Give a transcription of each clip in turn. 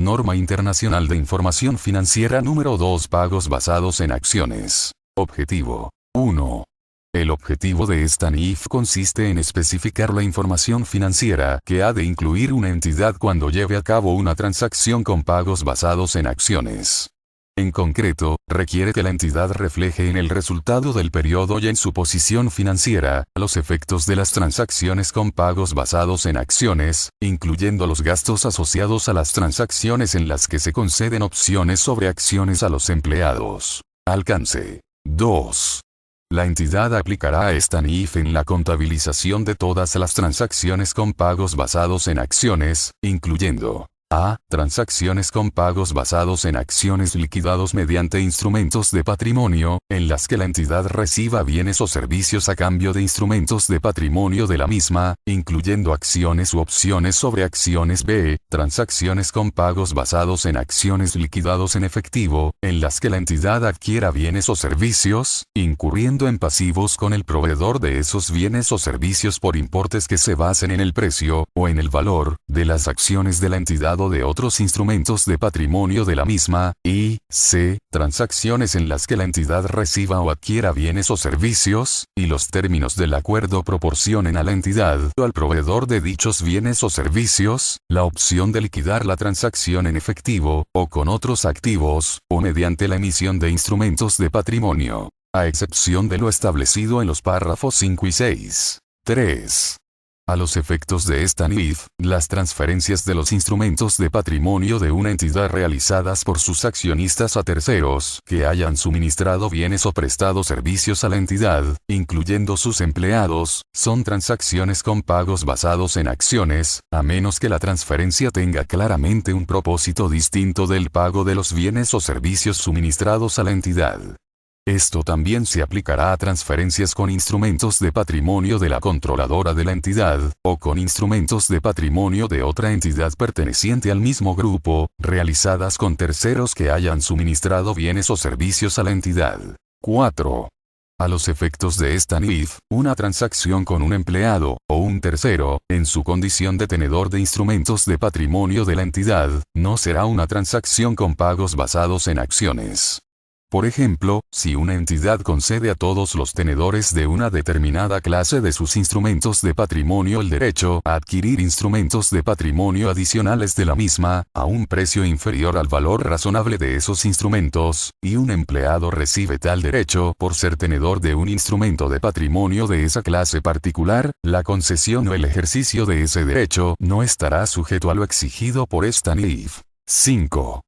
Norma Internacional de Información Financiera número 2. Pagos basados en acciones. Objetivo. 1. El objetivo de esta NIF consiste en especificar la información financiera que ha de incluir una entidad cuando lleve a cabo una transacción con pagos basados en acciones. En concreto, requiere que la entidad refleje en el resultado del periodo y en su posición financiera, los efectos de las transacciones con pagos basados en acciones, incluyendo los gastos asociados a las transacciones en las que se conceden opciones sobre acciones a los empleados. Alcance. 2. La entidad aplicará a esta NIF en la contabilización de todas las transacciones con pagos basados en acciones, incluyendo a. Transacciones con pagos basados en acciones liquidados mediante instrumentos de patrimonio, en las que la entidad reciba bienes o servicios a cambio de instrumentos de patrimonio de la misma, incluyendo acciones u opciones sobre acciones. B. Transacciones con pagos basados en acciones liquidados en efectivo, en las que la entidad adquiera bienes o servicios, incurriendo en pasivos con el proveedor de esos bienes o servicios por importes que se basen en el precio, o en el valor, de las acciones de la entidad o de otros instrumentos de patrimonio de la misma, y c. Transacciones en las que la entidad reciba o adquiera bienes o servicios, y los términos del acuerdo proporcionen a la entidad o al proveedor de dichos bienes o servicios, la opción de liquidar la transacción en efectivo, o con otros activos, o mediante la emisión de instrumentos de patrimonio, a excepción de lo establecido en los párrafos 5 y 6. 3. A los efectos de esta NIF, las transferencias de los instrumentos de patrimonio de una entidad realizadas por sus accionistas a terceros que hayan suministrado bienes o prestado servicios a la entidad, incluyendo sus empleados, son transacciones con pagos basados en acciones, a menos que la transferencia tenga claramente un propósito distinto del pago de los bienes o servicios suministrados a la entidad. Esto también se aplicará a transferencias con instrumentos de patrimonio de la controladora de la entidad, o con instrumentos de patrimonio de otra entidad perteneciente al mismo grupo, realizadas con terceros que hayan suministrado bienes o servicios a la entidad. 4. A los efectos de esta NIF, una transacción con un empleado, o un tercero, en su condición de tenedor de instrumentos de patrimonio de la entidad, no será una transacción con pagos basados en acciones. Por ejemplo, si una entidad concede a todos los tenedores de una determinada clase de sus instrumentos de patrimonio el derecho a adquirir instrumentos de patrimonio adicionales de la misma, a un precio inferior al valor razonable de esos instrumentos, y un empleado recibe tal derecho por ser tenedor de un instrumento de patrimonio de esa clase particular, la concesión o el ejercicio de ese derecho no estará sujeto a lo exigido por esta NIF. 5.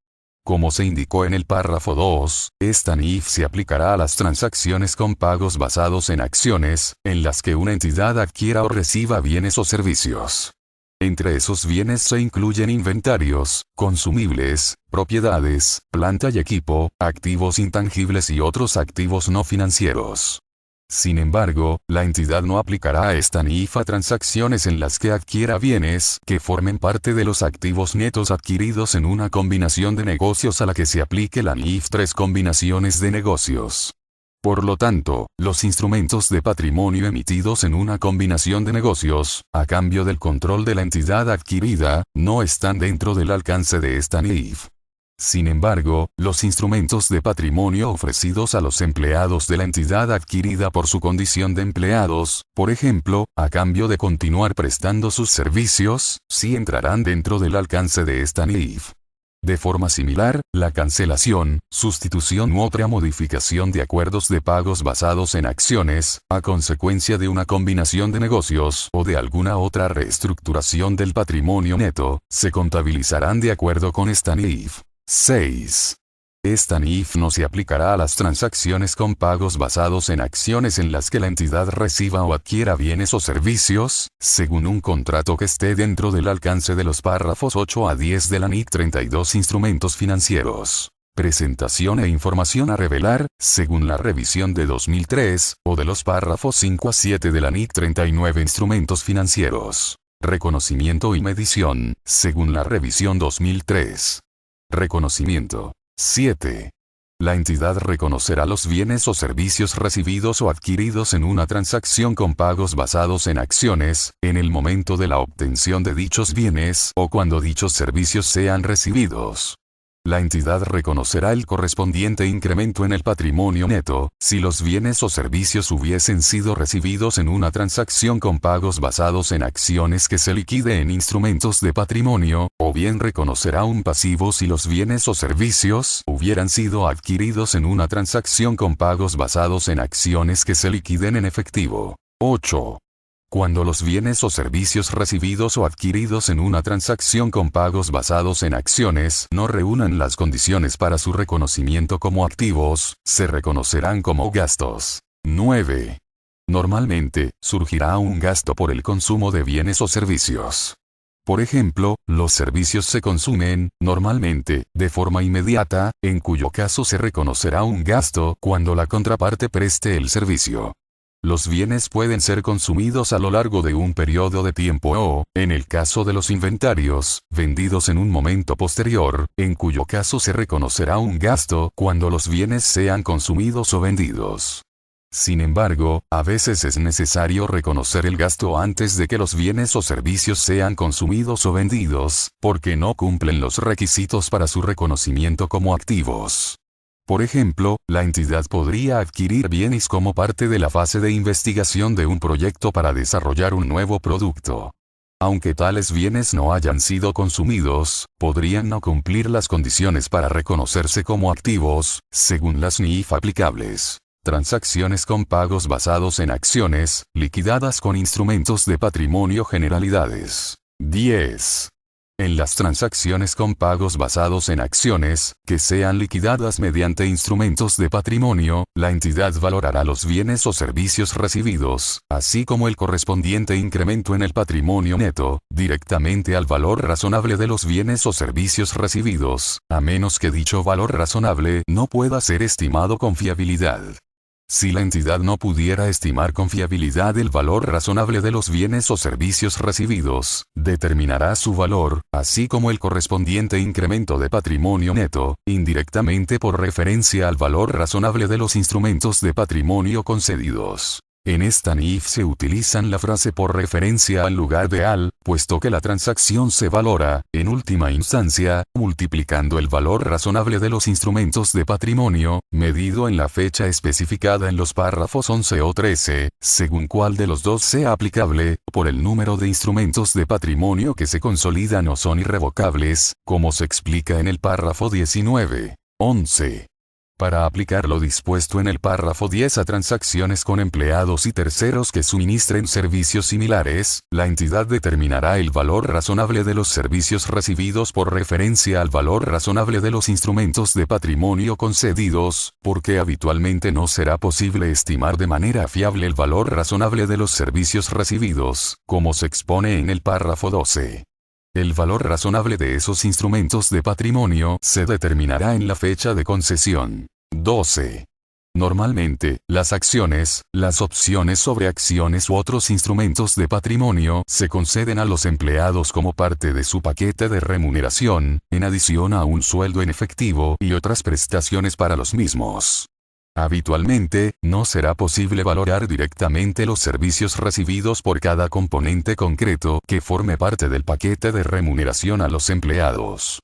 Como se indicó en el párrafo 2, esta NIF se aplicará a las transacciones con pagos basados en acciones, en las que una entidad adquiera o reciba bienes o servicios. Entre esos bienes se incluyen inventarios, consumibles, propiedades, planta y equipo, activos intangibles y otros activos no financieros. Sin embargo, la entidad no aplicará a esta NIF a transacciones en las que adquiera bienes que formen parte de los activos netos adquiridos en una combinación de negocios a la que se aplique la NIF 3 combinaciones de negocios. Por lo tanto, los instrumentos de patrimonio emitidos en una combinación de negocios, a cambio del control de la entidad adquirida, no están dentro del alcance de esta NIF. Sin embargo, los instrumentos de patrimonio ofrecidos a los empleados de la entidad adquirida por su condición de empleados, por ejemplo, a cambio de continuar prestando sus servicios, sí entrarán dentro del alcance de esta NIF. De forma similar, la cancelación, sustitución u otra modificación de acuerdos de pagos basados en acciones, a consecuencia de una combinación de negocios o de alguna otra reestructuración del patrimonio neto, se contabilizarán de acuerdo con esta NIF. 6. Esta NIF no se aplicará a las transacciones con pagos basados en acciones en las que la entidad reciba o adquiera bienes o servicios, según un contrato que esté dentro del alcance de los párrafos 8 a 10 de la NIC 32 Instrumentos financieros. Presentación e información a revelar, según la revisión de 2003, o de los párrafos 5 a 7 de la NIC 39 Instrumentos financieros. Reconocimiento y medición, según la revisión 2003. Reconocimiento. 7. La entidad reconocerá los bienes o servicios recibidos o adquiridos en una transacción con pagos basados en acciones, en el momento de la obtención de dichos bienes o cuando dichos servicios sean recibidos. La entidad reconocerá el correspondiente incremento en el patrimonio neto, si los bienes o servicios hubiesen sido recibidos en una transacción con pagos basados en acciones que se liquide en instrumentos de patrimonio, o bien reconocerá un pasivo si los bienes o servicios hubieran sido adquiridos en una transacción con pagos basados en acciones que se liquiden en efectivo. 8. Cuando los bienes o servicios recibidos o adquiridos en una transacción con pagos basados en acciones no reúnan las condiciones para su reconocimiento como activos, se reconocerán como gastos. 9. Normalmente, surgirá un gasto por el consumo de bienes o servicios. Por ejemplo, los servicios se consumen, normalmente, de forma inmediata, en cuyo caso se reconocerá un gasto cuando la contraparte preste el servicio. Los bienes pueden ser consumidos a lo largo de un periodo de tiempo o, en el caso de los inventarios, vendidos en un momento posterior, en cuyo caso se reconocerá un gasto cuando los bienes sean consumidos o vendidos. Sin embargo, a veces es necesario reconocer el gasto antes de que los bienes o servicios sean consumidos o vendidos, porque no cumplen los requisitos para su reconocimiento como activos. Por ejemplo, la entidad podría adquirir bienes como parte de la fase de investigación de un proyecto para desarrollar un nuevo producto. Aunque tales bienes no hayan sido consumidos, podrían no cumplir las condiciones para reconocerse como activos, según las NIF aplicables. Transacciones con pagos basados en acciones, liquidadas con instrumentos de patrimonio generalidades. 10. En las transacciones con pagos basados en acciones, que sean liquidadas mediante instrumentos de patrimonio, la entidad valorará los bienes o servicios recibidos, así como el correspondiente incremento en el patrimonio neto, directamente al valor razonable de los bienes o servicios recibidos, a menos que dicho valor razonable no pueda ser estimado con fiabilidad. Si la entidad no pudiera estimar con fiabilidad el valor razonable de los bienes o servicios recibidos, determinará su valor, así como el correspondiente incremento de patrimonio neto, indirectamente por referencia al valor razonable de los instrumentos de patrimonio concedidos. En esta NIF se utilizan la frase por referencia al lugar de al, puesto que la transacción se valora, en última instancia, multiplicando el valor razonable de los instrumentos de patrimonio, medido en la fecha especificada en los párrafos 11 o 13, según cuál de los dos sea aplicable, por el número de instrumentos de patrimonio que se consolidan o son irrevocables, como se explica en el párrafo 19. 11. Para aplicar lo dispuesto en el párrafo 10 a transacciones con empleados y terceros que suministren servicios similares, la entidad determinará el valor razonable de los servicios recibidos por referencia al valor razonable de los instrumentos de patrimonio concedidos, porque habitualmente no será posible estimar de manera fiable el valor razonable de los servicios recibidos, como se expone en el párrafo 12. El valor razonable de esos instrumentos de patrimonio se determinará en la fecha de concesión. 12. Normalmente, las acciones, las opciones sobre acciones u otros instrumentos de patrimonio se conceden a los empleados como parte de su paquete de remuneración, en adición a un sueldo en efectivo y otras prestaciones para los mismos. Habitualmente, no será posible valorar directamente los servicios recibidos por cada componente concreto que forme parte del paquete de remuneración a los empleados.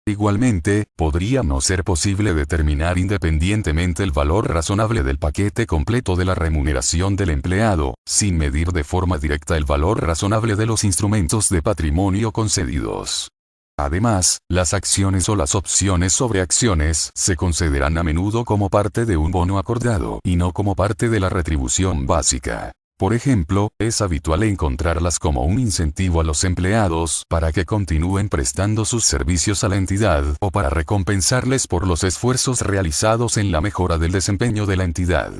Igualmente, podría no ser posible determinar independientemente el valor razonable del paquete completo de la remuneración del empleado, sin medir de forma directa el valor razonable de los instrumentos de patrimonio concedidos. Además, las acciones o las opciones sobre acciones se concederán a menudo como parte de un bono acordado y no como parte de la retribución básica. Por ejemplo, es habitual encontrarlas como un incentivo a los empleados para que continúen prestando sus servicios a la entidad o para recompensarles por los esfuerzos realizados en la mejora del desempeño de la entidad.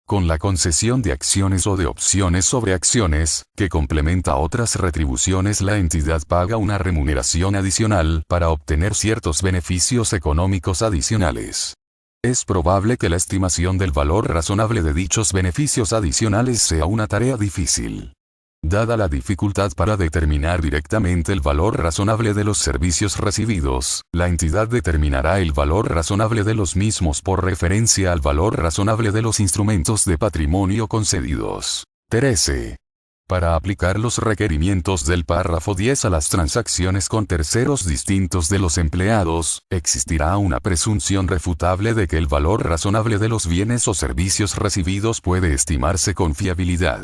Con la concesión de acciones o de opciones sobre acciones, que complementa otras retribuciones, la entidad paga una remuneración adicional para obtener ciertos beneficios económicos adicionales. Es probable que la estimación del valor razonable de dichos beneficios adicionales sea una tarea difícil. Dada la dificultad para determinar directamente el valor razonable de los servicios recibidos, la entidad determinará el valor razonable de los mismos por referencia al valor razonable de los instrumentos de patrimonio concedidos. 13. Para aplicar los requerimientos del párrafo 10 a las transacciones con terceros distintos de los empleados, existirá una presunción refutable de que el valor razonable de los bienes o servicios recibidos puede estimarse con fiabilidad.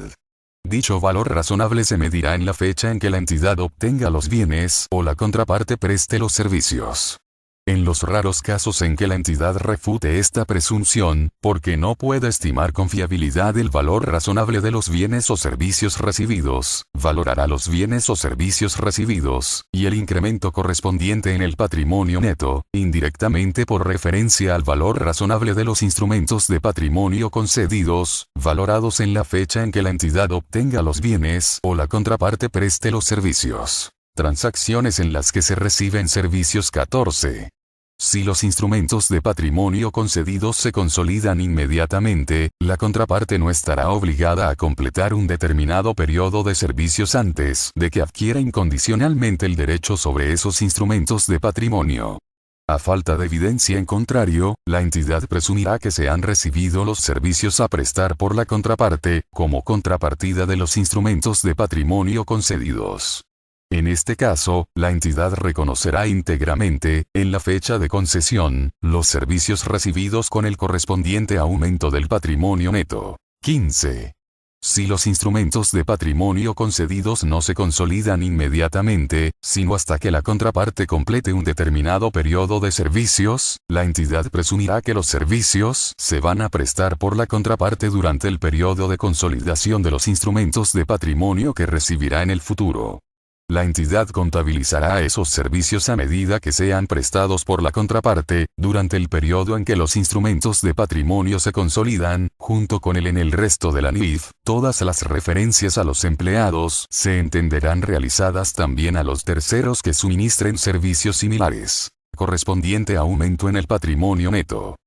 Dicho valor razonable se medirá en la fecha en que la entidad obtenga los bienes o la contraparte preste los servicios. En los raros casos en que la entidad refute esta presunción, porque no pueda estimar con fiabilidad el valor razonable de los bienes o servicios recibidos, valorará los bienes o servicios recibidos, y el incremento correspondiente en el patrimonio neto, indirectamente por referencia al valor razonable de los instrumentos de patrimonio concedidos, valorados en la fecha en que la entidad obtenga los bienes o la contraparte preste los servicios. Transacciones en las que se reciben servicios. 14. Si los instrumentos de patrimonio concedidos se consolidan inmediatamente, la contraparte no estará obligada a completar un determinado periodo de servicios antes de que adquiera incondicionalmente el derecho sobre esos instrumentos de patrimonio. A falta de evidencia en contrario, la entidad presumirá que se han recibido los servicios a prestar por la contraparte, como contrapartida de los instrumentos de patrimonio concedidos. En este caso, la entidad reconocerá íntegramente, en la fecha de concesión, los servicios recibidos con el correspondiente aumento del patrimonio neto. 15. Si los instrumentos de patrimonio concedidos no se consolidan inmediatamente, sino hasta que la contraparte complete un determinado periodo de servicios, la entidad presumirá que los servicios se van a prestar por la contraparte durante el periodo de consolidación de los instrumentos de patrimonio que recibirá en el futuro. La entidad contabilizará esos servicios a medida que sean prestados por la contraparte, durante el periodo en que los instrumentos de patrimonio se consolidan, junto con él en el resto de la NIF. Todas las referencias a los empleados se entenderán realizadas también a los terceros que suministren servicios similares. Correspondiente aumento en el patrimonio neto.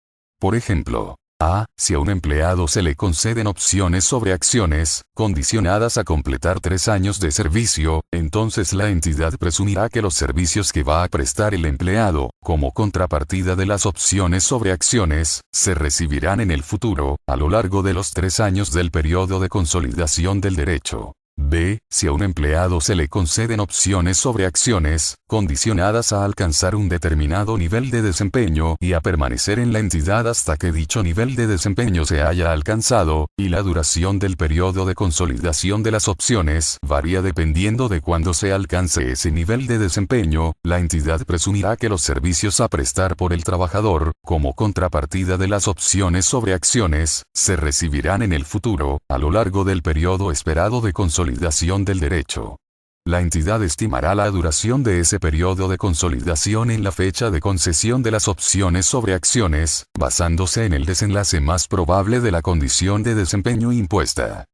Por ejemplo, a. Si a un empleado se le conceden opciones sobre acciones, condicionadas a completar 3 años de servicio, entonces la entidad presumirá que los servicios que va a prestar el empleado, como contrapartida de las opciones sobre acciones, se recibirán en el futuro, a lo largo de los 3 años del periodo de consolidación del derecho. B. Si a un empleado se le conceden opciones sobre acciones, condicionadas a alcanzar un determinado nivel de desempeño y a permanecer en la entidad hasta que dicho nivel de desempeño se haya alcanzado, y la duración del periodo de consolidación de las opciones varía dependiendo de cuándo se alcance ese nivel de desempeño, la entidad presumirá que los servicios a prestar por el trabajador, como contrapartida de las opciones sobre acciones, se recibirán en el futuro, a lo largo del periodo esperado de consolidación del derecho. La entidad estimará la duración de ese periodo de consolidación en la fecha de concesión de las opciones sobre acciones, basándose en el desenlace más probable de la condición de desempeño impuesta.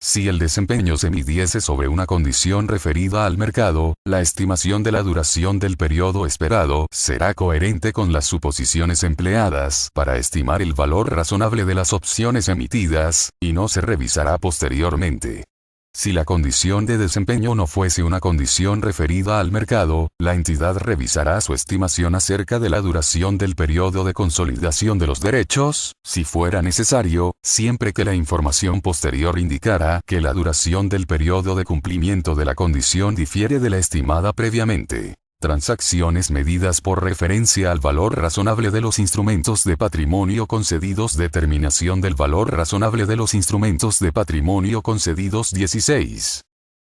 Si el desempeño se midiese sobre una condición referida al mercado, la estimación de la duración del periodo esperado será coherente con las suposiciones empleadas para estimar el valor razonable de las opciones emitidas, y no se revisará posteriormente. Si la condición de desempeño no fuese una condición referida al mercado, la entidad revisará su estimación acerca de la duración del periodo de consolidación de los derechos, si fuera necesario, siempre que la información posterior indicara que la duración del periodo de cumplimiento de la condición difiere de la estimada previamente. Transacciones medidas por referencia al valor razonable de los instrumentos de patrimonio concedidos. Determinación del valor razonable de los instrumentos de patrimonio concedidos. 16.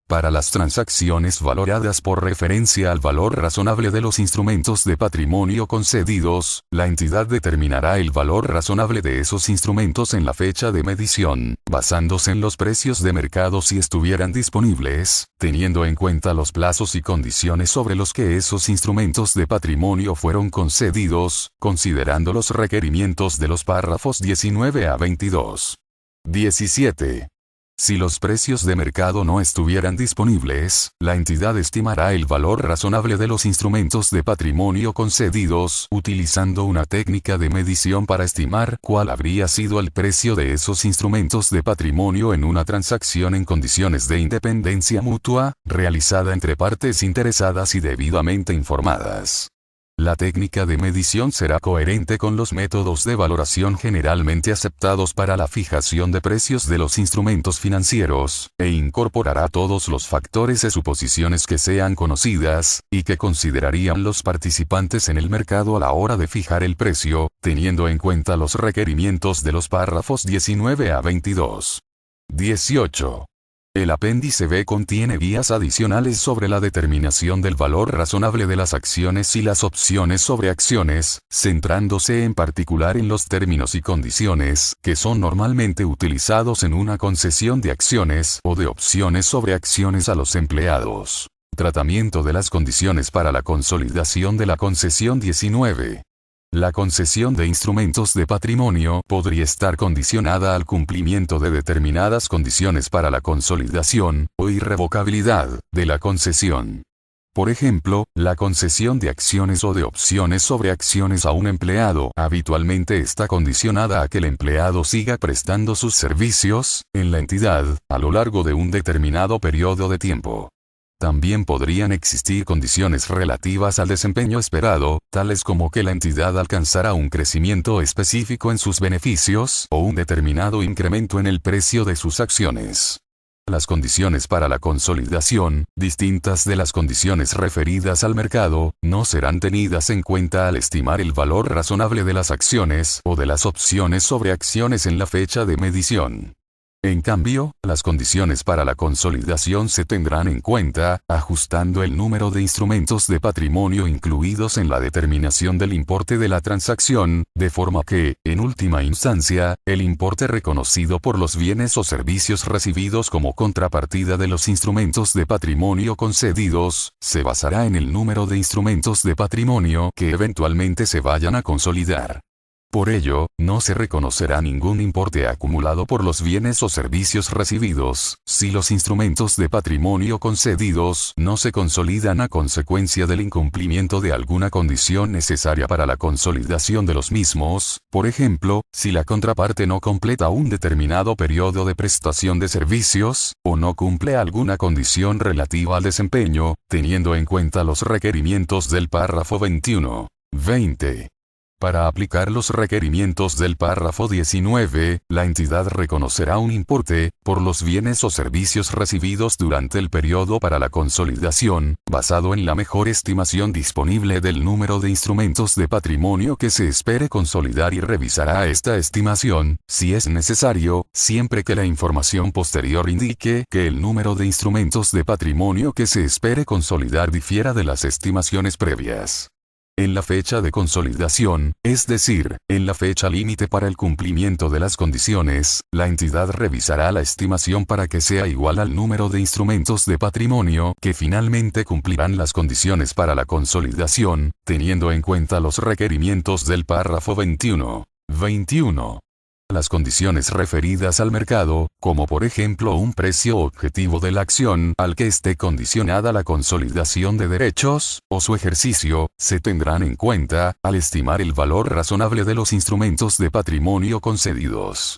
Para las transacciones valoradas por referencia al valor razonable de los instrumentos de patrimonio concedidos, la entidad determinará el valor razonable de esos instrumentos en la fecha de medición, basándose en los precios de mercado si estuvieran disponibles, teniendo en cuenta los plazos y condiciones sobre los que esos instrumentos de patrimonio fueron concedidos, considerando los requerimientos de los párrafos 19 a 22. 17. Si los precios de mercado no estuvieran disponibles, la entidad estimará el valor razonable de los instrumentos de patrimonio concedidos utilizando una técnica de medición para estimar cuál habría sido el precio de esos instrumentos de patrimonio en una transacción en condiciones de independencia mutua, realizada entre partes interesadas y debidamente informadas. La técnica de medición será coherente con los métodos de valoración generalmente aceptados para la fijación de precios de los instrumentos financieros, e incorporará todos los factores de suposiciones que sean conocidas, y que considerarían los participantes en el mercado a la hora de fijar el precio, teniendo en cuenta los requerimientos de los párrafos 19 a 22. 18. El apéndice B contiene guías adicionales sobre la determinación del valor razonable de las acciones y las opciones sobre acciones, centrándose en particular en los términos y condiciones que son normalmente utilizados en una concesión de acciones o de opciones sobre acciones a los empleados. Tratamiento de las condiciones para la consolidación de la concesión 19. La concesión de instrumentos de patrimonio podría estar condicionada al cumplimiento de determinadas condiciones para la consolidación, o irrevocabilidad, de la concesión. Por ejemplo, la concesión de acciones o de opciones sobre acciones a un empleado habitualmente está condicionada a que el empleado siga prestando sus servicios en la entidad a lo largo de un determinado periodo de tiempo. También podrían existir condiciones relativas al desempeño esperado, tales como que la entidad alcanzará un crecimiento específico en sus beneficios o un determinado incremento en el precio de sus acciones. Las condiciones para la consolidación, distintas de las condiciones referidas al mercado, no serán tenidas en cuenta al estimar el valor razonable de las acciones o de las opciones sobre acciones en la fecha de medición. En cambio, las condiciones para la consolidación se tendrán en cuenta, ajustando el número de instrumentos de patrimonio incluidos en la determinación del importe de la transacción, de forma que, en última instancia, el importe reconocido por los bienes o servicios recibidos como contrapartida de los instrumentos de patrimonio concedidos, se basará en el número de instrumentos de patrimonio que eventualmente se vayan a consolidar. Por ello, no se reconocerá ningún importe acumulado por los bienes o servicios recibidos, si los instrumentos de patrimonio concedidos no se consolidan a consecuencia del incumplimiento de alguna condición necesaria para la consolidación de los mismos, por ejemplo, si la contraparte no completa un determinado periodo de prestación de servicios, o no cumple alguna condición relativa al desempeño, teniendo en cuenta los requerimientos del párrafo 21. 20. Para aplicar los requerimientos del párrafo 19, la entidad reconocerá un importe, por los bienes o servicios recibidos durante el periodo para la consolidación, basado en la mejor estimación disponible del número de instrumentos de patrimonio que se espere consolidar y revisará esta estimación, si es necesario, siempre que la información posterior indique que el número de instrumentos de patrimonio que se espere consolidar difiera de las estimaciones previas. En la fecha de consolidación, es decir, en la fecha límite para el cumplimiento de las condiciones, la entidad revisará la estimación para que sea igual al número de instrumentos de patrimonio que finalmente cumplirán las condiciones para la consolidación, teniendo en cuenta los requerimientos del párrafo 21. 21. Las condiciones referidas al mercado, como por ejemplo un precio objetivo de la acción al que esté condicionada la consolidación de derechos, o su ejercicio, se tendrán en cuenta, al estimar el valor razonable de los instrumentos de patrimonio concedidos.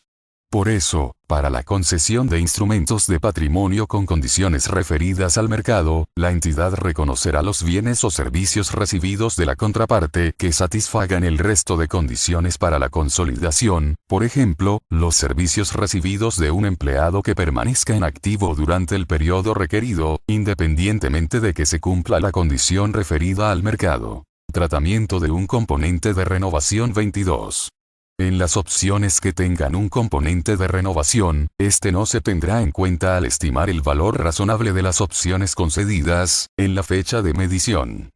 Por eso, para la concesión de instrumentos de patrimonio con condiciones referidas al mercado, la entidad reconocerá los bienes o servicios recibidos de la contraparte que satisfagan el resto de condiciones para la consolidación, por ejemplo, los servicios recibidos de un empleado que permanezca en activo durante el periodo requerido, independientemente de que se cumpla la condición referida al mercado. Tratamiento de un componente de renovación 22. En las opciones que tengan un componente de renovación, este no se tendrá en cuenta al estimar el valor razonable de las opciones concedidas, en la fecha de medición.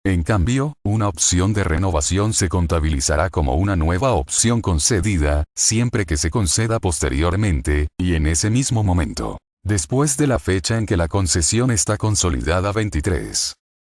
En cambio, una opción de renovación se contabilizará como una nueva opción concedida, siempre que se conceda posteriormente, y en ese mismo momento, después de la fecha en que la concesión está consolidada. 23.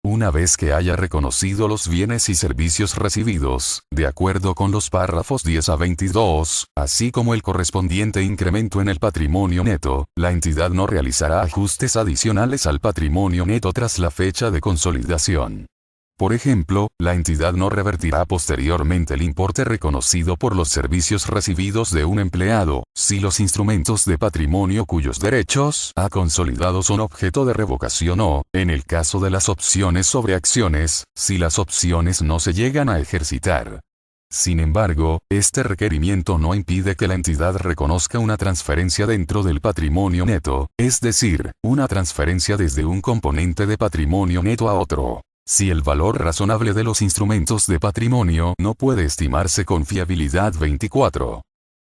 Una vez que haya reconocido los bienes y servicios recibidos, de acuerdo con los párrafos 10 a 22, así como el correspondiente incremento en el patrimonio neto, la entidad no realizará ajustes adicionales al patrimonio neto tras la fecha de consolidación. Por ejemplo, la entidad no revertirá posteriormente el importe reconocido por los servicios recibidos de un empleado, si los instrumentos de patrimonio cuyos derechos a consolidado son objeto de revocación o, en el caso de las opciones sobre acciones, si las opciones no se llegan a ejercitar. Sin embargo, este requerimiento no impide que la entidad reconozca una transferencia dentro del patrimonio neto, es decir, una transferencia desde un componente de patrimonio neto a otro. Si el valor razonable de los instrumentos de patrimonio no puede estimarse con fiabilidad 24.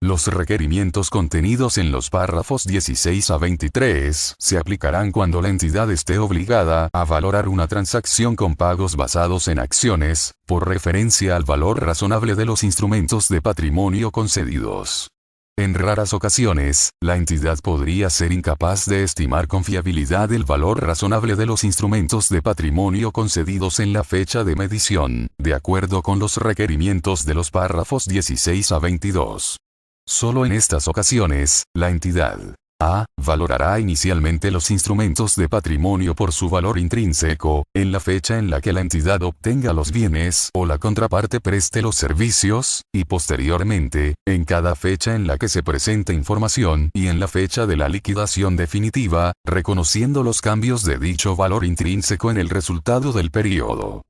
Los requerimientos contenidos en los párrafos 16 a 23 se aplicarán cuando la entidad esté obligada a valorar una transacción con pagos basados en acciones, por referencia al valor razonable de los instrumentos de patrimonio concedidos. En raras ocasiones, la entidad podría ser incapaz de estimar con fiabilidad el valor razonable de los instrumentos de patrimonio concedidos en la fecha de medición, de acuerdo con los requerimientos de los párrafos 16 a 22. Solo en estas ocasiones, la entidad A. valorará inicialmente los instrumentos de patrimonio por su valor intrínseco, en la fecha en la que la entidad obtenga los bienes o la contraparte preste los servicios, y posteriormente, en cada fecha en la que se presente información y en la fecha de la liquidación definitiva, reconociendo los cambios de dicho valor intrínseco en el resultado del periodo.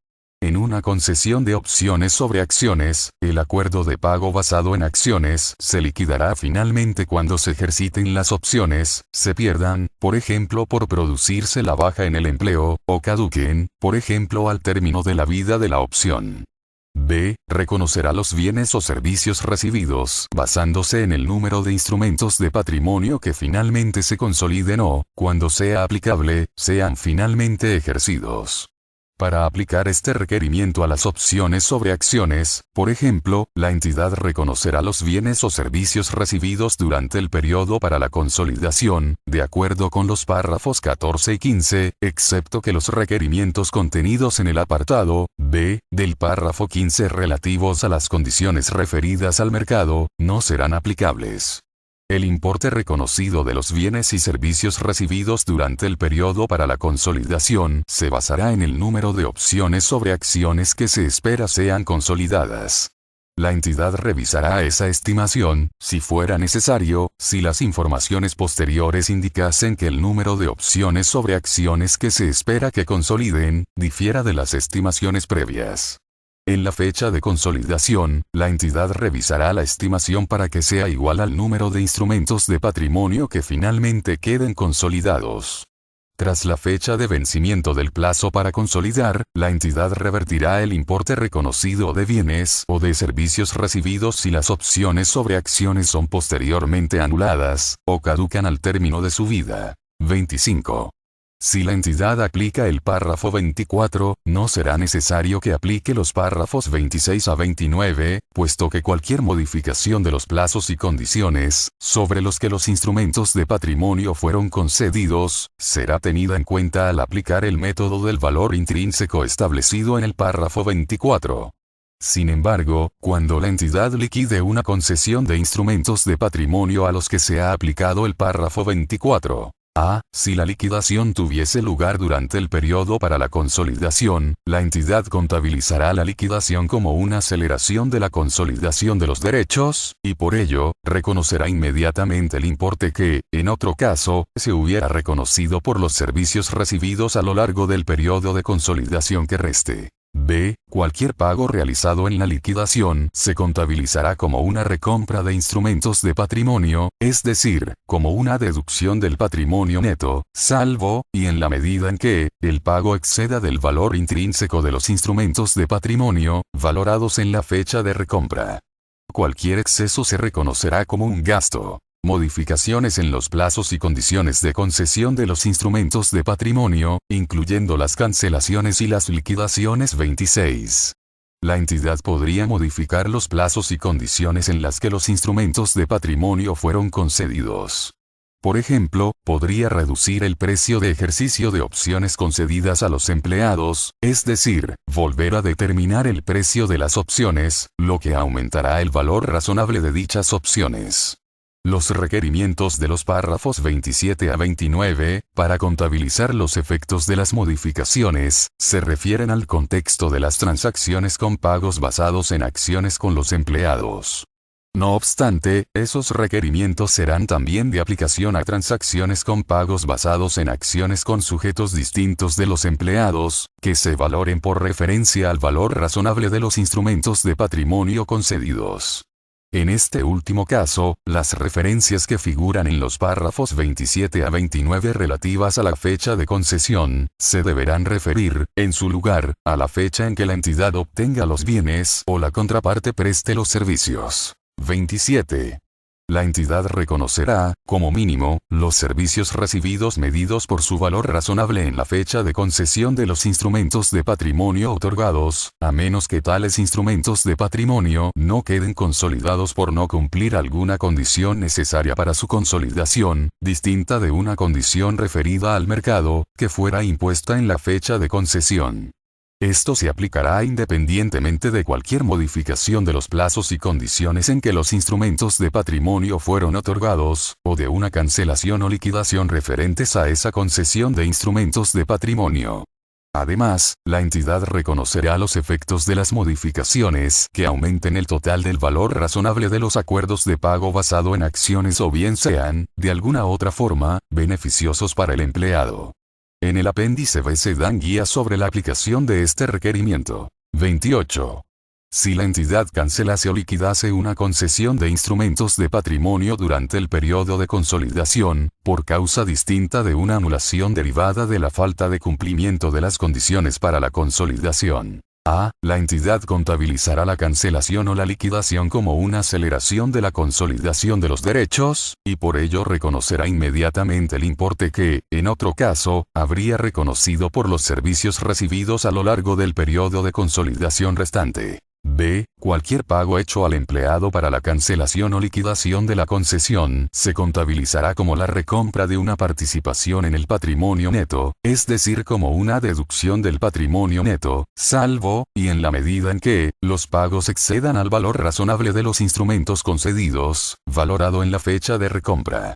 En una concesión de opciones sobre acciones, el acuerdo de pago basado en acciones se liquidará finalmente cuando se ejerciten las opciones, se pierdan, por ejemplo por producirse la baja en el empleo, o caduquen, por ejemplo al término de la vida de la opción. B. Reconocerá los bienes o servicios recibidos basándose en el número de instrumentos de patrimonio que finalmente se consoliden o, cuando sea aplicable, sean finalmente ejercidos. Para aplicar este requerimiento a las opciones sobre acciones, por ejemplo, la entidad reconocerá los bienes o servicios recibidos durante el periodo para la consolidación, de acuerdo con los párrafos 14 y 15, excepto que los requerimientos contenidos en el apartado B del párrafo 15 relativos a las condiciones referidas al mercado, no serán aplicables. El importe reconocido de los bienes y servicios recibidos durante el periodo para la consolidación se basará en el número de opciones sobre acciones que se espera sean consolidadas. La entidad revisará esa estimación, si fuera necesario, si las informaciones posteriores indicasen que el número de opciones sobre acciones que se espera que consoliden, difiera de las estimaciones previas. En la fecha de consolidación, la entidad revisará la estimación para que sea igual al número de instrumentos de patrimonio que finalmente queden consolidados. Tras la fecha de vencimiento del plazo para consolidar, la entidad revertirá el importe reconocido de bienes o de servicios recibidos si las opciones sobre acciones son posteriormente anuladas, o caducan al término de su vida. 25. Si la entidad aplica el párrafo 24, no será necesario que aplique los párrafos 26 a 29, puesto que cualquier modificación de los plazos y condiciones, sobre los que los instrumentos de patrimonio fueron concedidos, será tenida en cuenta al aplicar el método del valor intrínseco establecido en el párrafo 24. Sin embargo, cuando la entidad liquide una concesión de instrumentos de patrimonio a los que se ha aplicado el párrafo 24, A. Si la liquidación tuviese lugar durante el periodo para la consolidación, la entidad contabilizará la liquidación como una aceleración de la consolidación de los derechos, y por ello, reconocerá inmediatamente el importe que, en otro caso, se hubiera reconocido por los servicios recibidos a lo largo del periodo de consolidación que reste. B. Cualquier pago realizado en la liquidación se contabilizará como una recompra de instrumentos de patrimonio, es decir, como una deducción del patrimonio neto, salvo, y en la medida en que, el pago exceda del valor intrínseco de los instrumentos de patrimonio, valorados en la fecha de recompra. Cualquier exceso se reconocerá como un gasto. Modificaciones en los plazos y condiciones de concesión de los instrumentos de patrimonio, incluyendo las cancelaciones y las liquidaciones. 26. La entidad podría modificar los plazos y condiciones en las que los instrumentos de patrimonio fueron concedidos. Por ejemplo, podría reducir el precio de ejercicio de opciones concedidas a los empleados, es decir, volver a determinar el precio de las opciones, lo que aumentará el valor razonable de dichas opciones. Los requerimientos de los párrafos 27 a 29, para contabilizar los efectos de las modificaciones, se refieren al contexto de las transacciones con pagos basados en acciones con los empleados. No obstante, esos requerimientos serán también de aplicación a transacciones con pagos basados en acciones con sujetos distintos de los empleados, que se valoren por referencia al valor razonable de los instrumentos de patrimonio concedidos. En este último caso, las referencias que figuran en los párrafos 27 a 29 relativas a la fecha de concesión, se deberán referir, en su lugar, a la fecha en que la entidad obtenga los bienes o la contraparte preste los servicios. 27. La entidad reconocerá, como mínimo, los servicios recibidos medidos por su valor razonable en la fecha de concesión de los instrumentos de patrimonio otorgados, a menos que tales instrumentos de patrimonio no queden consolidados por no cumplir alguna condición necesaria para su consolidación, distinta de una condición referida al mercado, que fuera impuesta en la fecha de concesión. Esto se aplicará independientemente de cualquier modificación de los plazos y condiciones en que los instrumentos de patrimonio fueron otorgados, o de una cancelación o liquidación referentes a esa concesión de instrumentos de patrimonio. Además, la entidad reconocerá los efectos de las modificaciones que aumenten el total del valor razonable de los acuerdos de pago basado en acciones o bien sean, de alguna otra forma, beneficiosos para el empleado. En el apéndice B se dan guías sobre la aplicación de este requerimiento. 28. Si la entidad cancelase o liquidase una concesión de instrumentos de patrimonio durante el periodo de consolidación, por causa distinta de una anulación derivada de la falta de cumplimiento de las condiciones para la consolidación. A. La entidad contabilizará la cancelación o la liquidación como una aceleración de la consolidación de los derechos, y por ello reconocerá inmediatamente el importe que, en otro caso, habría reconocido por los servicios recibidos a lo largo del periodo de consolidación restante. B. Cualquier pago hecho al empleado para la cancelación o liquidación de la concesión se contabilizará como la recompra de una participación en el patrimonio neto, es decir, como una deducción del patrimonio neto, salvo, y en la medida en que, los pagos excedan al valor razonable de los instrumentos concedidos, valorado en la fecha de recompra.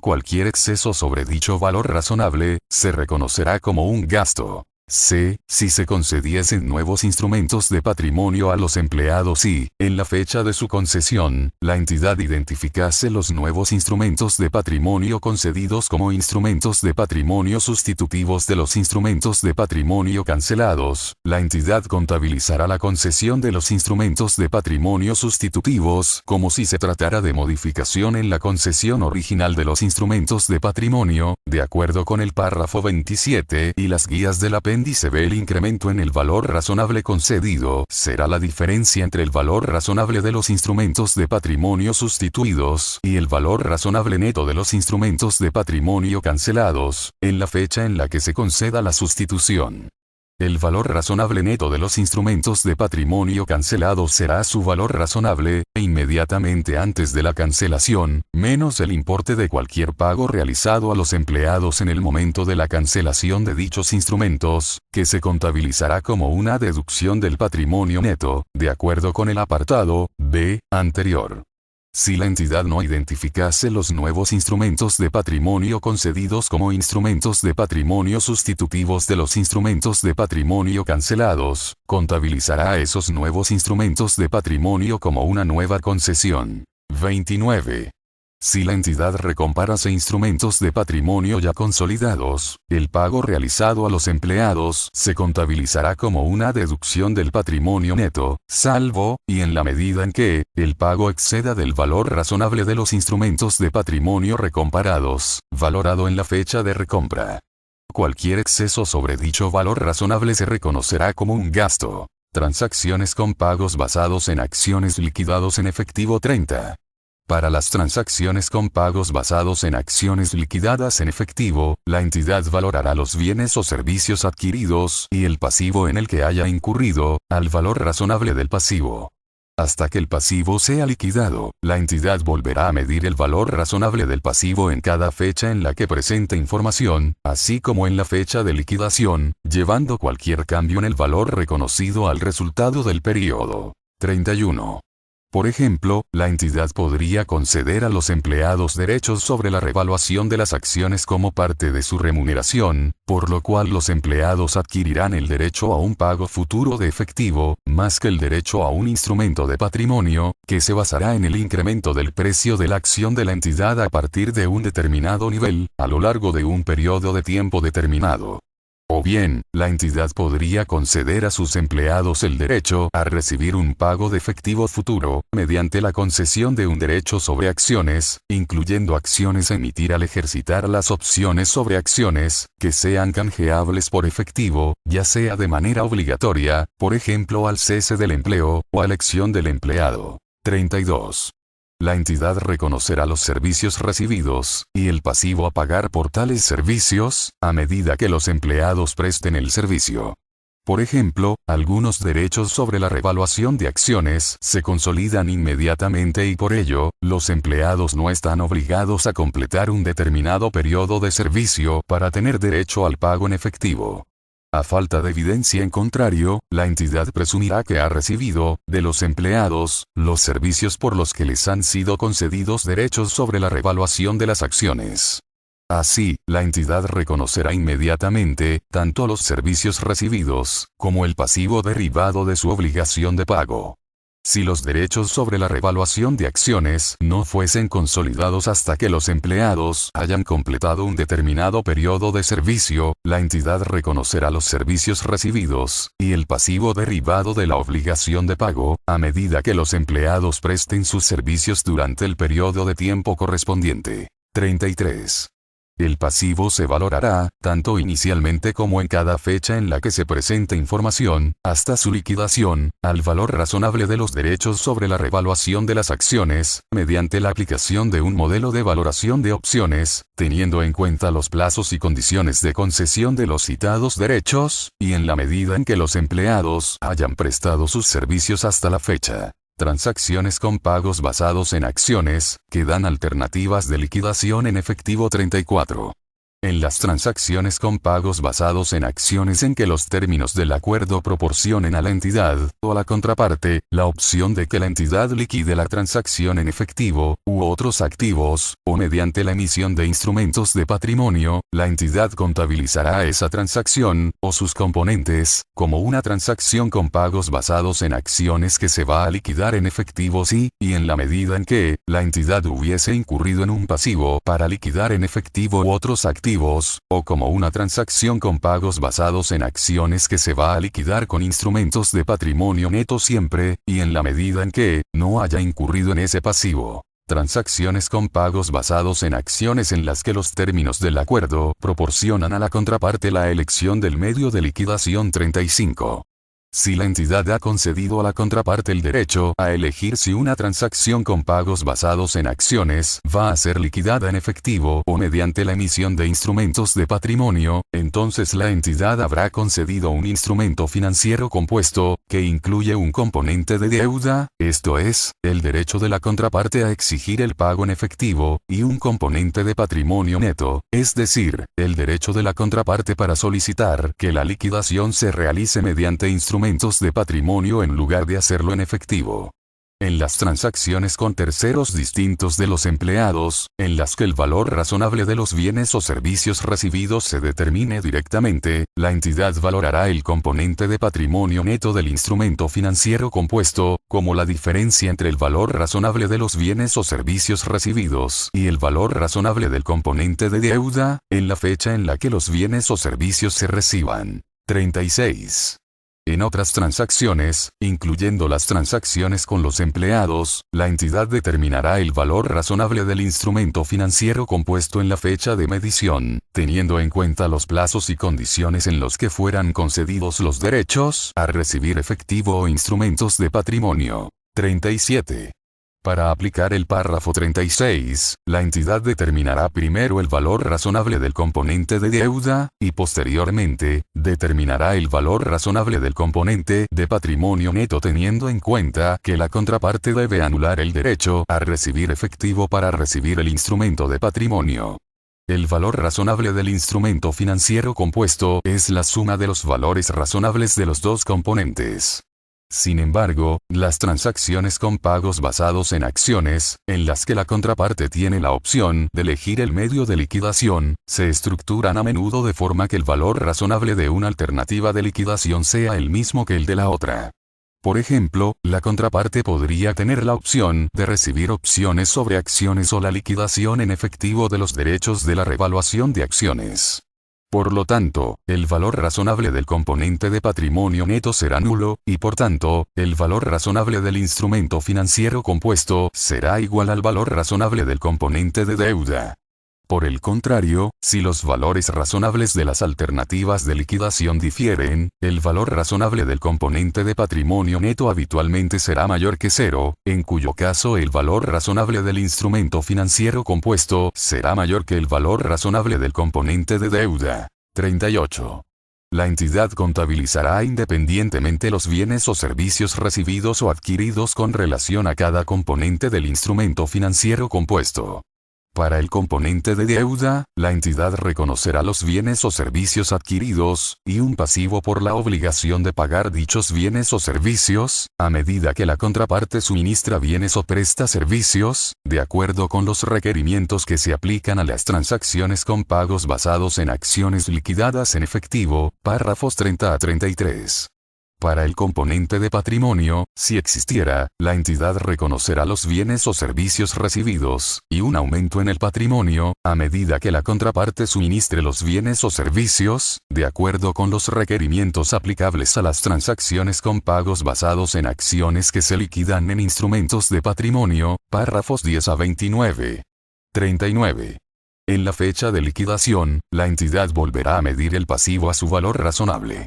Cualquier exceso sobre dicho valor razonable, se reconocerá como un gasto. C. Si se concediesen nuevos instrumentos de patrimonio a los empleados y, en la fecha de su concesión, la entidad identificase los nuevos instrumentos de patrimonio concedidos como instrumentos de patrimonio sustitutivos de los instrumentos de patrimonio cancelados, la entidad contabilizará la concesión de los instrumentos de patrimonio sustitutivos como si se tratara de modificación en la concesión original de los instrumentos de patrimonio, de acuerdo con el párrafo 27 y las guías del apéndice B. El incremento en el valor razonable concedido será la diferencia entre el valor razonable de los instrumentos de patrimonio sustituidos y el valor razonable neto de los instrumentos de patrimonio cancelados, en la fecha en la que se conceda la sustitución. El valor razonable neto de los instrumentos de patrimonio cancelados será su valor razonable, inmediatamente antes de la cancelación, menos el importe de cualquier pago realizado a los empleados en el momento de la cancelación de dichos instrumentos, que se contabilizará como una deducción del patrimonio neto, de acuerdo con el apartado B anterior. Si la entidad no identificase los nuevos instrumentos de patrimonio concedidos como instrumentos de patrimonio sustitutivos de los instrumentos de patrimonio cancelados, contabilizará esos nuevos instrumentos de patrimonio como una nueva concesión. 29. Si la entidad recomparase instrumentos de patrimonio ya consolidados, el pago realizado a los empleados se contabilizará como una deducción del patrimonio neto, salvo, y en la medida en que, el pago exceda del valor razonable de los instrumentos de patrimonio recomparados, valorado en la fecha de recompra. Cualquier exceso sobre dicho valor razonable se reconocerá como un gasto. Transacciones con pagos basados en acciones liquidados en efectivo. 30. Para las transacciones con pagos basados en acciones liquidadas en efectivo, la entidad valorará los bienes o servicios adquiridos y el pasivo en el que haya incurrido, al valor razonable del pasivo. Hasta que el pasivo sea liquidado, la entidad volverá a medir el valor razonable del pasivo en cada fecha en la que presente información, así como en la fecha de liquidación, llevando cualquier cambio en el valor reconocido al resultado del periodo. 31. Por ejemplo, la entidad podría conceder a los empleados derechos sobre la revaluación de las acciones como parte de su remuneración, por lo cual los empleados adquirirán el derecho a un pago futuro de efectivo, más que el derecho a un instrumento de patrimonio, que se basará en el incremento del precio de la acción de la entidad a partir de un determinado nivel, a lo largo de un periodo de tiempo determinado. O bien, la entidad podría conceder a sus empleados el derecho a recibir un pago de efectivo futuro, mediante la concesión de un derecho sobre acciones, incluyendo acciones a emitir al ejercitar las opciones sobre acciones, que sean canjeables por efectivo, ya sea de manera obligatoria, por ejemplo al cese del empleo, o a elección del empleado. 32. La entidad reconocerá los servicios recibidos, y el pasivo a pagar por tales servicios, a medida que los empleados presten el servicio. Por ejemplo, algunos derechos sobre la revaluación de acciones se consolidan inmediatamente y por ello, los empleados no están obligados a completar un determinado periodo de servicio para tener derecho al pago en efectivo. A falta de evidencia en contrario, la entidad presumirá que ha recibido, de los empleados, los servicios por los que les han sido concedidos derechos sobre la revaluación de las acciones. Así, la entidad reconocerá inmediatamente, tanto los servicios recibidos, como el pasivo derivado de su obligación de pago. Si los derechos sobre la revaluación de acciones no fuesen consolidados hasta que los empleados hayan completado un determinado periodo de servicio, la entidad reconocerá los servicios recibidos, y el pasivo derivado de la obligación de pago, a medida que los empleados presten sus servicios durante el periodo de tiempo correspondiente. 33. El pasivo se valorará, tanto inicialmente como en cada fecha en la que se presente información, hasta su liquidación, al valor razonable de los derechos sobre la revaluación de las acciones, mediante la aplicación de un modelo de valoración de opciones, teniendo en cuenta los plazos y condiciones de concesión de los citados derechos, y en la medida en que los empleados hayan prestado sus servicios hasta la fecha. Transacciones con pagos basados en acciones, que dan alternativas de liquidación en efectivo. 34. En las transacciones con pagos basados en acciones en que los términos del acuerdo proporcionen a la entidad, o a la contraparte, la opción de que la entidad liquide la transacción en efectivo, u otros activos, o mediante la emisión de instrumentos de patrimonio, la entidad contabilizará esa transacción, o sus componentes, como una transacción con pagos basados en acciones que se va a liquidar en efectivo si, y en la medida en que, la entidad hubiese incurrido en un pasivo para liquidar en efectivo u otros activos, o como una transacción con pagos basados en acciones que se va a liquidar con instrumentos de patrimonio neto siempre, y en la medida en que, no haya incurrido en ese pasivo. Transacciones con pagos basados en acciones en las que los términos del acuerdo proporcionan a la contraparte la elección del medio de liquidación. 35. Si la entidad ha concedido a la contraparte el derecho a elegir si una transacción con pagos basados en acciones va a ser liquidada en efectivo o mediante la emisión de instrumentos de patrimonio, entonces la entidad habrá concedido un instrumento financiero compuesto, que incluye un componente de deuda, esto es, el derecho de la contraparte a exigir el pago en efectivo, y un componente de patrimonio neto, es decir, el derecho de la contraparte para solicitar que la liquidación se realice mediante instrumentos de patrimonio en lugar de hacerlo en efectivo. En las transacciones con terceros distintos de los empleados, en las que el valor razonable de los bienes o servicios recibidos se determine directamente, la entidad valorará el componente de patrimonio neto del instrumento financiero compuesto, como la diferencia entre el valor razonable de los bienes o servicios recibidos y el valor razonable del componente de deuda, en la fecha en la que los bienes o servicios se reciban. 36. En otras transacciones, incluyendo las transacciones con los empleados, la entidad determinará el valor razonable del instrumento financiero compuesto en la fecha de medición, teniendo en cuenta los plazos y condiciones en los que fueran concedidos los derechos a recibir efectivo o instrumentos de patrimonio. 37. Para aplicar el párrafo 36, la entidad determinará primero el valor razonable del componente de deuda, y posteriormente, determinará el valor razonable del componente de patrimonio neto teniendo en cuenta que la contraparte debe anular el derecho a recibir efectivo para recibir el instrumento de patrimonio. El valor razonable del instrumento financiero compuesto es la suma de los valores razonables de los dos componentes. Sin embargo, las transacciones con pagos basados en acciones, en las que la contraparte tiene la opción de elegir el medio de liquidación, se estructuran a menudo de forma que el valor razonable de una alternativa de liquidación sea el mismo que el de la otra. Por ejemplo, la contraparte podría tener la opción de recibir opciones sobre acciones o la liquidación en efectivo de los derechos de la revaluación de acciones. Por lo tanto, el valor razonable del componente de patrimonio neto será nulo, y por tanto, el valor razonable del instrumento financiero compuesto será igual al valor razonable del componente de deuda. Por el contrario, si los valores razonables de las alternativas de liquidación difieren, el valor razonable del componente de patrimonio neto habitualmente será mayor que cero, en cuyo caso el valor razonable del instrumento financiero compuesto será mayor que el valor razonable del componente de deuda. 38. La entidad contabilizará independientemente los bienes o servicios recibidos o adquiridos con relación a cada componente del instrumento financiero compuesto. Para el componente de deuda, la entidad reconocerá los bienes o servicios adquiridos, y un pasivo por la obligación de pagar dichos bienes o servicios, a medida que la contraparte suministra bienes o presta servicios, de acuerdo con los requerimientos que se aplican a las transacciones con pagos basados en acciones liquidadas en efectivo, párrafos 30 a 33. Para el componente de patrimonio, si existiera, la entidad reconocerá los bienes o servicios recibidos, y un aumento en el patrimonio, a medida que la contraparte suministre los bienes o servicios, de acuerdo con los requerimientos aplicables a las transacciones con pagos basados en acciones que se liquidan en instrumentos de patrimonio, párrafos 10 a 29. 39. En la fecha de liquidación, la entidad volverá a medir el pasivo a su valor razonable.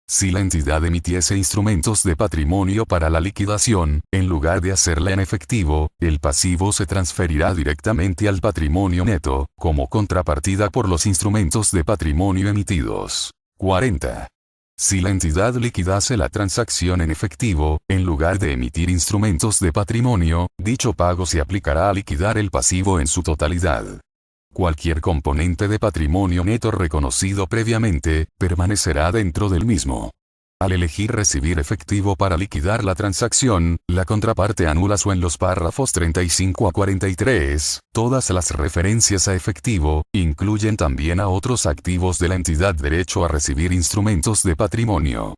Si la entidad emitiese instrumentos de patrimonio para la liquidación, en lugar de hacerla en efectivo, el pasivo se transferirá directamente al patrimonio neto, como contrapartida por los instrumentos de patrimonio emitidos. 40. Si la entidad liquidase la transacción en efectivo, en lugar de emitir instrumentos de patrimonio, dicho pago se aplicará a liquidar el pasivo en su totalidad. Cualquier componente de patrimonio neto reconocido previamente, permanecerá dentro del mismo. Al elegir recibir efectivo para liquidar la transacción, la contraparte anula en los párrafos 35 a 43, todas las referencias a efectivo, incluyen también a otros activos de la entidad derecho a recibir instrumentos de patrimonio.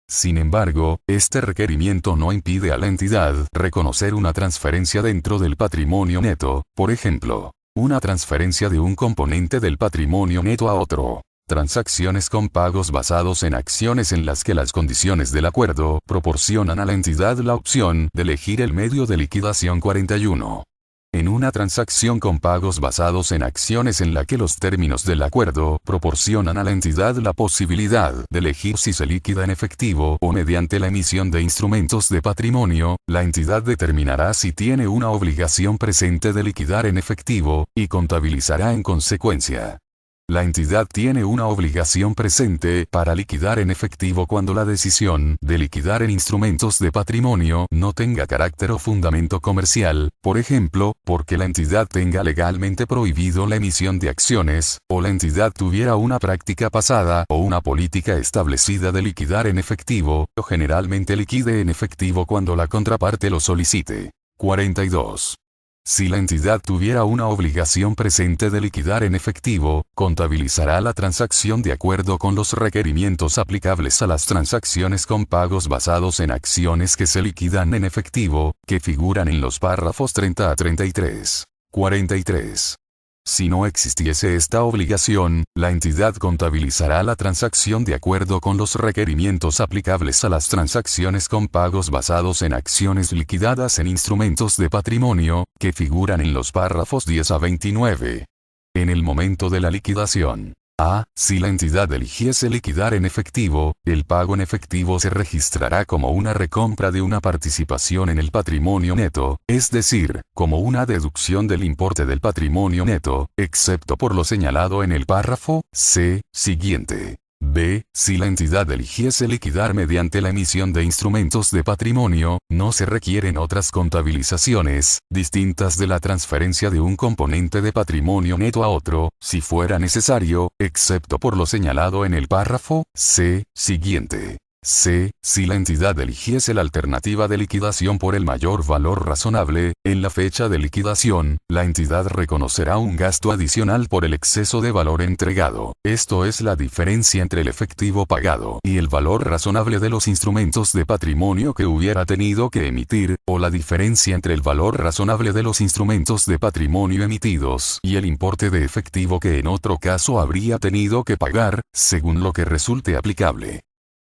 Sin embargo, este requerimiento no impide a la entidad reconocer una transferencia dentro del patrimonio neto, por ejemplo, una transferencia de un componente del patrimonio neto a otro. Transacciones con pagos basados en acciones en las que las condiciones del acuerdo proporcionan a la entidad la opción de elegir el medio de liquidación. 41. En una transacción con pagos basados en acciones en la que los términos del acuerdo proporcionan a la entidad la posibilidad de elegir si se liquida en efectivo o mediante la emisión de instrumentos de patrimonio, la entidad determinará si tiene una obligación presente de liquidar en efectivo, y contabilizará en consecuencia. La entidad tiene una obligación presente para liquidar en efectivo cuando la decisión de liquidar en instrumentos de patrimonio no tenga carácter o fundamento comercial, por ejemplo, porque la entidad tenga legalmente prohibido la emisión de acciones, o la entidad tuviera una práctica pasada o una política establecida de liquidar en efectivo, o generalmente liquide en efectivo cuando la contraparte lo solicite. 42. Si la entidad tuviera una obligación presente de liquidar en efectivo, contabilizará la transacción de acuerdo con los requerimientos aplicables a las transacciones con pagos basados en acciones que se liquidan en efectivo, que figuran en los párrafos 30 a 33. 43. Si no existiese esta obligación, la entidad contabilizará la transacción de acuerdo con los requerimientos aplicables a las transacciones con pagos basados en acciones liquidadas en instrumentos de patrimonio, que figuran en los párrafos 10 a 29. En el momento de la liquidación, A. Si la entidad eligiese liquidar en efectivo, el pago en efectivo se registrará como una recompra de una participación en el patrimonio neto, es decir, como una deducción del importe del patrimonio neto, excepto por lo señalado en el párrafo C siguiente. B. Si la entidad eligiese liquidar mediante la emisión de instrumentos de patrimonio, no se requieren otras contabilizaciones, distintas de la transferencia de un componente de patrimonio neto a otro, si fuera necesario, excepto por lo señalado en el párrafo C siguiente. C. Si la entidad eligiese la alternativa de liquidación por el mayor valor razonable, en la fecha de liquidación, la entidad reconocerá un gasto adicional por el exceso de valor entregado. Esto es la diferencia entre el efectivo pagado y el valor razonable de los instrumentos de patrimonio que hubiera tenido que emitir, o la diferencia entre el valor razonable de los instrumentos de patrimonio emitidos y el importe de efectivo que en otro caso habría tenido que pagar, según lo que resulte aplicable.